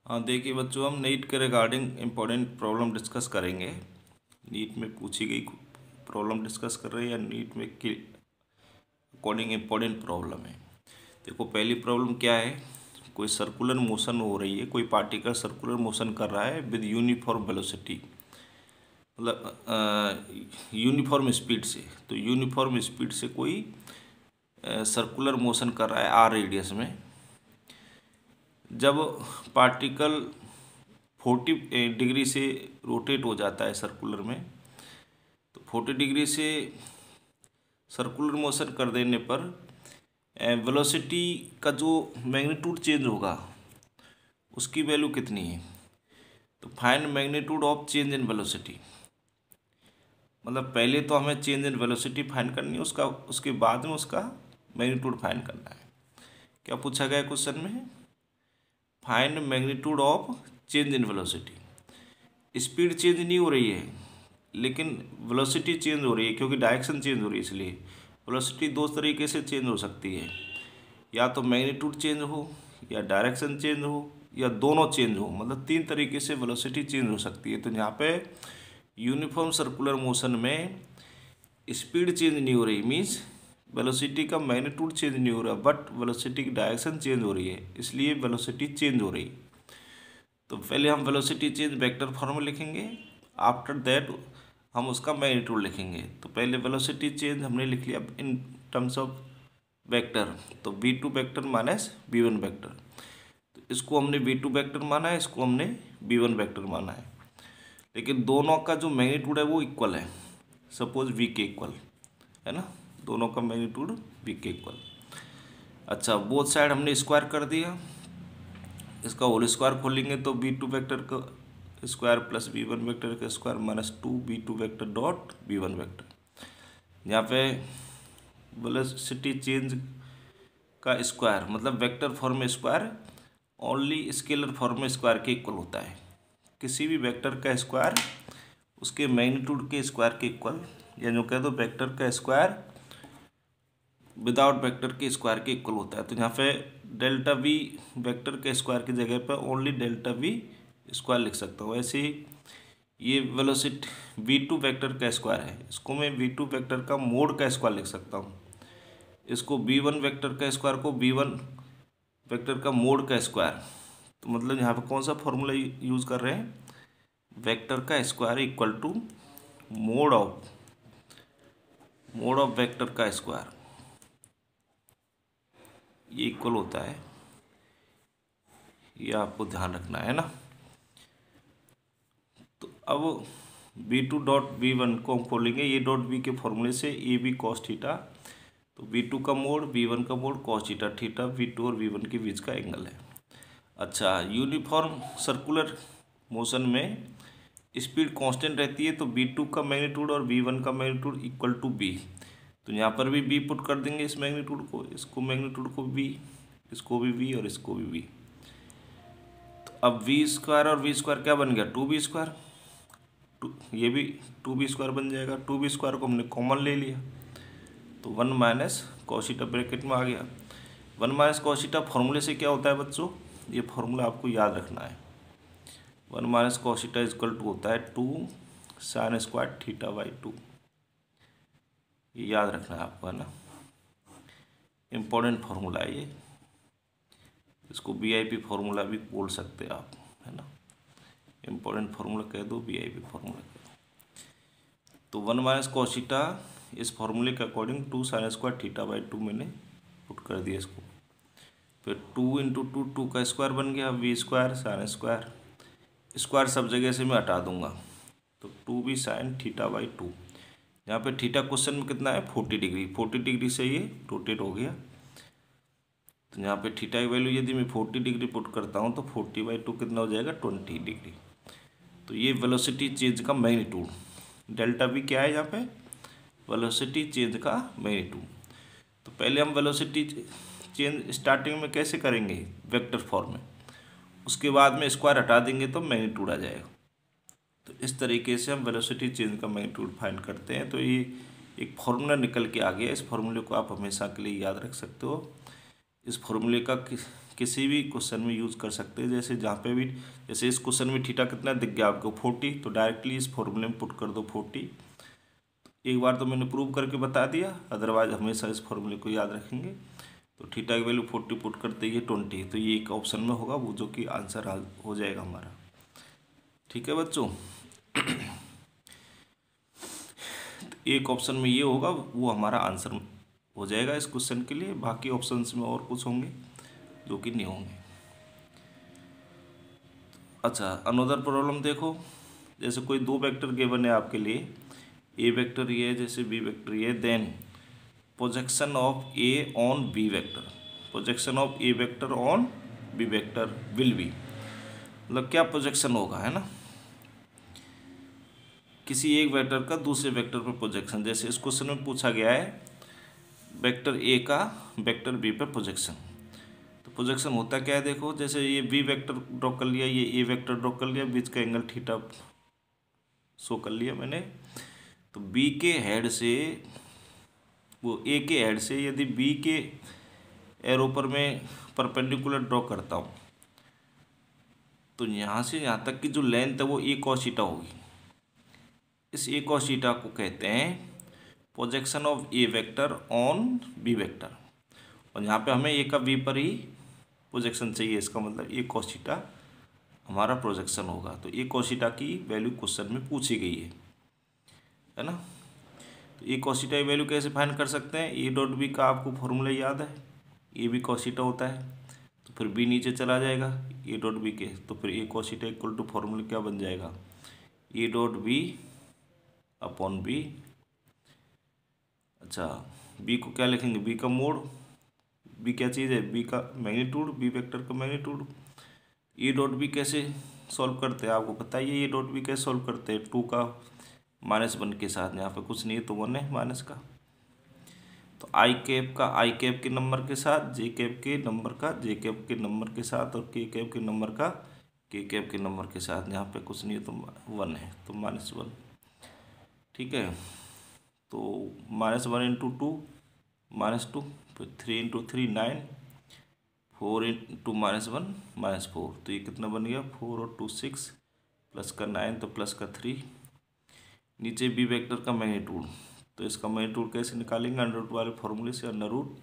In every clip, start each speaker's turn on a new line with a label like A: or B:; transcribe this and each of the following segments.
A: हाँ, देखिए बच्चों, हम नीट के रिगार्डिंग इम्पोर्टेंट प्रॉब्लम डिस्कस करेंगे। नीट में पूछी गई प्रॉब्लम डिस्कस कर रहे हैं या नीट में के अकॉर्डिंग इम्पोर्टेंट प्रॉब्लम है। देखो, पहली प्रॉब्लम क्या है। कोई सर्कुलर मोशन हो रही है, कोई पार्टिकल सर्कुलर मोशन कर रहा है विद यूनिफॉर्म वेलोसिटी, मतलब यूनिफॉर्म स्पीड से। तो यूनिफॉर्म स्पीड से कोई सर्कुलर मोशन कर रहा है आर रेडियस में। जब पार्टिकल 40 डिग्री से रोटेट हो जाता है सर्कुलर में, तो 40 डिग्री से सर्कुलर मोशन कर देने पर वेलोसिटी का जो मैग्नीट्यूड चेंज होगा उसकी वैल्यू कितनी है। तो find magnitude of change in velocity, मतलब पहले तो हमें चेंज इन वेलोसिटी फाइंड करनी है, उसके बाद में उसका मैग्नीट्यूड फाइंड करना है। क्या पूछा गया क्वेश्चन में? Find magnitude of change in velocity. Speed change नहीं हो रही है लेकिन वेलोसिटी चेंज हो रही है, क्योंकि डायरेक्शन चेंज हो रही है। इसलिए वेलोसिटी दो तरीके से चेंज हो सकती है, या तो मैग्नीट्यूड चेंज हो, या डायरेक्शन चेंज हो, या दोनों चेंज हो। मतलब तीन तरीके से वेलोसिटी चेंज हो सकती है। तो यहाँ पे यूनिफॉर्म सर्कुलर मोशन में स्पीड चेंज नहीं हो रही, मीन्स वेलोसिटी का मैग्नीट्यूड चेंज नहीं हो रहा, बट वेलोसिटी की डायरेक्शन चेंज हो रही है, इसलिए वेलोसिटी चेंज हो रही। तो पहले हम वेलोसिटी चेंज वेक्टर फॉर्म में लिखेंगे, आफ्टर दैट हम उसका मैग्नीट्यूड लिखेंगे। तो पहले वेलोसिटी चेंज हमने लिख लिया इन टर्म्स ऑफ वेक्टर, तो v2 vector minus v1 vector. तो इसको हमने v2 वेक्टर माना है, इसको हमने v1 वेक्टर माना है, लेकिन दोनों का जो मैग्नीट्यूड है वो इक्वल है। सपोज v के इक्वल है ना, दोनों का मैग्नीट्यूड v के इक्वल। अच्छा, बोथ साइड हमने स्क्वायर कर दिया, इसका होल स्क्वायर खोलेंगे तो v2 वेक्टर का स्क्वायर प्लस v1 वेक्टर का square minus 2v2 vector dot v1 vector. यहाँ पे वेलोसिटी चेंज का स्क्वायर, मतलब वेक्टर फॉर्म में स्क्वायर ओनली स्केलर फॉर्म में स्क्वायर के इक्वल होता है। किसी भी वेक्टर का स्क्वायर उसके मैग्नीट्यूड के स्क्वायर के इक्वल, या जो कह दो वेक्टर का स्क्वायर विदाउट वेक्टर के स्क्वायर के इक्वल होता है। तो यहाँ पे डेल्टा वी वेक्टर के स्क्वायर की जगह पर ओनली डेल्टा वी स्क्वायर लिख सकता हूँ। ऐसे ही ये वेलोसिटी v2 वेक्टर का स्क्वायर है, इसको मैं v2 वेक्टर का मोड का स्क्वायर लिख सकता हूँ। इसको v1 वेक्टर का स्क्वायर को v1 वेक्टर का मोड का स्क्वायर। तो मतलब यहाँ पे कौन सा फॉर्मूला यूज़ कर रहे हैं? वेक्टर का square equal to mod of vector का स्क्वायर, ये इक्वल होता है। ये आपको ध्यान रखना है ना। तो अब v2 डॉट v1 को हम खोलेंगे, ये डॉट v के फॉर्मूले से ए बी कॉस थीटा। तो v2 का मोड v1 का mode cos theta, theta v2 और v1 के बीच का एंगल है। अच्छा, यूनिफॉर्म सर्कुलर मोशन में स्पीड कांस्टेंट रहती है, तो v2 का मैग्नीट्यूड और v1 का मैग्नीट्यूड इक्वल टू b। तो यहाँ पर भी b पुट कर देंगे, इस मैग्नीट्यूड को, इसको मैग्नीट्यूड को b, इसको भी v और इसको भी b। तो अब v स्क्वायर और v स्क्वायर क्या बन गया? 2b square. ये भी 2b स्क्वायर बन जाएगा। 2b स्क्वायर को हमने कॉमन ले लिया, तो 1 माइनस कॉसिटा ब्रैकेट में आ गया। 1 माइनस कॉसिटा फॉर्मूले से क्या होता है बच्चों? ये फॉर्मूला आपको याद रखना है। 1 माइनस कॉसिटा इक्वल टू होता है 2 साइन स्क्वायर थीटा बाई 2। ये याद रखना है आपको, है ना। इम्पोर्टेंट फार्मूला है ये, इसको वीआईपी फार्मूला भी बोल सकते हैं आप, है ना। इम्पोर्टेंट फार्मूला कह दो, वीआईपी फार्मूला कह दो। तो 1 माइनस कॉसिटा इस फार्मूले के according 2 sine square theta by 2 मैंने पुट कर दिया इसको। फिर 2 इंटू 2 2 का स्क्वायर बन गया, V square sine square, square सब जगह से मैं हटा दूंगा, तो 2b साइन थीटा बाई 2। यहाँ पे थीटा क्वेश्चन में कितना है? 40 डिग्री। 40 डिग्री से ये रोटेट हो गया, तो यहाँ पे थीटा की वैल्यू यदि मैं 40 डिग्री पुट करता हूँ तो 40/2 कितना हो जाएगा? 20 डिग्री। तो ये वेलोसिटी चेंज का मैग्नीट्यूड डेल्टा वी क्या है यहाँ पे? वेलोसिटी चेंज का मैग्नीट्यूड। तो पहले हम वेलोसिटी चेंज स्टार्टिंग में कैसे करेंगे? वेक्टर फॉर्म में, उसके बाद में स्क्वायर हटा देंगे तो मैग्नीट्यूड आ जाएगा। तो इस तरीके से हम वेलोसिटी चेंज का मैग्नीट्यूड फाइंड करते हैं। तो ये एक फार्मूला निकल के आ गया, इस फार्मूले को आप हमेशा के लिए याद रख सकते हो। इस फार्मूले का किसी भी क्वेश्चन में यूज़ कर सकते हैं। जैसे जहाँ पे भी, जैसे इस क्वेश्चन में थीटा कितना दिख गया आपको 40, तो डायरेक्टली इस फॉर्मूले में पुट कर दो 40। एक बार तो मैंने प्रूव करके बता दिया, अदरवाइज हमेशा इस फॉर्मूले को याद रखेंगे। तो थीटा की वैल्यू 40 पुट करते ये 20, तो ये एक ऑप्शन में होगा वो, जो कि आंसर हो जाएगा हमारा। ठीक है बच्चों, एक ऑप्शन में ये होगा, वो हमारा आंसर हो जाएगा इस क्वेश्चन के लिए। बाकी ऑप्शंस में और कुछ होंगे जो कि नहीं होंगे। अच्छा, अनदर प्रॉब्लम देखो। जैसे कोई दो वेक्टर गिवन है आपके लिए, ए वेक्टर ये है, जैसे बी वेक्टर ये है, then projection of A on B vector, projection of A vector on B vector will be, मतलब क्या प्रोजेक्शन होगा, है ना, किसी एक वेक्टर का दूसरे वेक्टर पर प्रोजेक्शन। जैसे इस क्वेश्चन में पूछा गया है वेक्टर ए का वेक्टर बी पर प्रोजेक्शन। तो प्रोजेक्शन होता क्या है, देखो जैसे ये बी वेक्टर ड्रॉ कर लिया, ये ए वेक्टर ड्रॉ कर लिया, बीच का एंगल थीटा शो कर लिया मैंने। तो बी के हेड से, वो ए के हेड से यदि बी के एरो पर मैं परपेंडिकुलर ड्रॉ करता हूँ, तो यहाँ से यहाँ तक की जो लेंथ है वो ए कॉस थीटा होगी। इस ए कॉस थीटा को कहते हैं projection of A vector on B vector. और यहाँ पे हमें ए का बी पर ही प्रोजेक्शन चाहिए, इसका मतलब ए कॉस थीटा हमारा प्रोजेक्शन होगा। तो ए कॉस थीटा की वैल्यू क्वेश्चन में पूछी गई है ना। तो ए कॉस थीटा की वैल्यू कैसे फाइंड कर सकते हैं, ए डॉट बी का आपको फॉर्मूला याद है, ए बी कॉस थीटा होता है, तो फिर बी नीचे चला जाएगा ए डॉट बी के, तो फिर A cos theta equal to formula क्या बन जाएगा, A dot B upon B. अच्छा, बी को क्या लिखेंगे, बी का मोड, बी क्या चीज़ है, बी का मैग्नीट्यूड, बी वेक्टर का मैग्नीट्यूड। ए डॉट बी कैसे सॉल्व करते हैं आपको पता ही है, ए डॉट बी कैसे सॉल्व करते हैं, 2 का -1 के साथ, यहाँ पे कुछ नहीं है तो 1 है माइनस का। तो आई कैप का आई कैप के नंबर के साथ, जे कैप के नंबर का जे कैप के नंबर के साथ, और के कैप के नंबर का के कैप के नंबर के साथ, यहाँ पे कुछ नहीं है तो 1 है, तो -1। ठीक है, तो -1 इंटू 2 -2, फिर 3 इंटू 3 9, 4 इंटू -1 -4, तो ये कितना बन गया 4 और 2 6, प्लस का 9 तो प्लस का 3। नीचे बी वेक्टर का मैग्नीट्यूड, तो इसका मैग्नीट्यूड कैसे निकालेंगे, अंडर रूट वाले फॉर्मूले से, अंडर रूट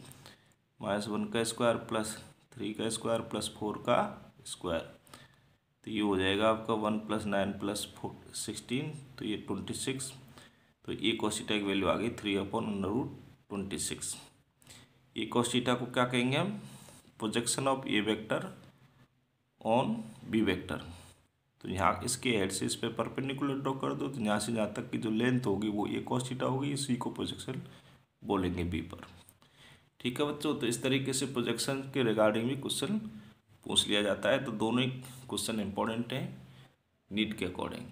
A: -1 का स्क्वायर प्लस 3 का स्क्वायर प्लस 4 का स्क्वायर, तो ये हो जाएगा आपका 1 + 9 + 16, तो ये 26। तो ए कॉस थीटा की वैल्यू आ गई 3/√26। ए कॉस थीटा को क्या कहेंगे हम, projection of A vector on B vector. तो यहाँ इसके हेड से इस पे परपेंडिकुलर ड्रॉ कर दो, तो यहाँ से जहाँ तक की जो लेंथ होगी वो ए कॉस थीटा होगी, इसी को प्रोजेक्शन बोलेंगे बी पर। ठीक है बच्चों, तो इस तरीके से प्रोजेक्शन के रिगार्डिंग भी क्वेश्चन पूछ लिया जाता है। तो दोनों ही क्वेश्चन इंपॉर्टेंट हैं नीट के अकॉर्डिंग।